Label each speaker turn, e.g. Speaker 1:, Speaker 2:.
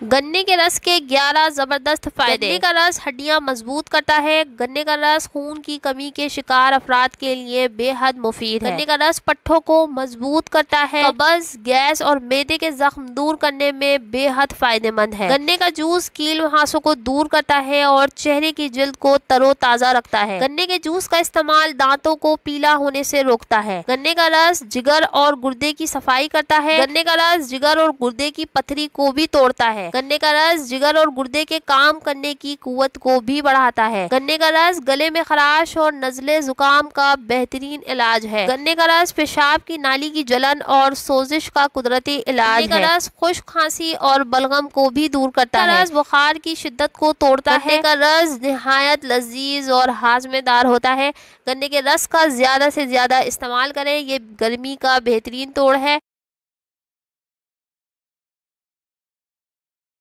Speaker 1: گنے کے رس کے 11 زبردست فائدے۔ گنے کا رس ہڈیاں مضبوط کرتا ہے۔ گنے کا رس خون کی کمی کے شکار افراد کے لیے بے حد مفید ہے۔ گنے کا رس پٹھوں کو مضبوط کرتا ہے۔ قبض، گیس اور معدے کے زخم دور کرنے میں بے حد فائدہ مند ہے۔ گنے کا جوس کیل مہاسوں کو دور کرتا ہے اور چہرے کی جلد کو تر و تازہ رکھتا ہے۔ گنے کے جوس کا استعمال دانتوں کو پیلا ہونے سے روکتا ہے۔ گنے کا رس جگر اور گردے کی صفائی کرتا ہے۔ گنے کا رس جگر اور گردے کی پتھری کو بھی توڑتا ہے۔ گنے کا رس جگر اور گردے کے کام کرنے کی قوت کو بھی بڑھاتا ہے۔ گنے کا رس گلے میں خراش اور نزلے زکام کا بہترین علاج ہے۔ گنے کا رس پیشاب کی نالی کی جلن اور سوزش کا قدرتی علاج ہے۔ گنے کا رس خشک کھانسی اور بلغم کو بھی دور کرتا ہے۔ گنے کا رس بخار کی شدت کو توڑتا ہے۔ گنے کا رس نہایت لذیذ اور ہاضمے دار ہوتا ہے۔ گنے کے رس کا زیادہ سے زیادہ استعمال کریں، یہ گرمی کا بہترین توڑ ہے۔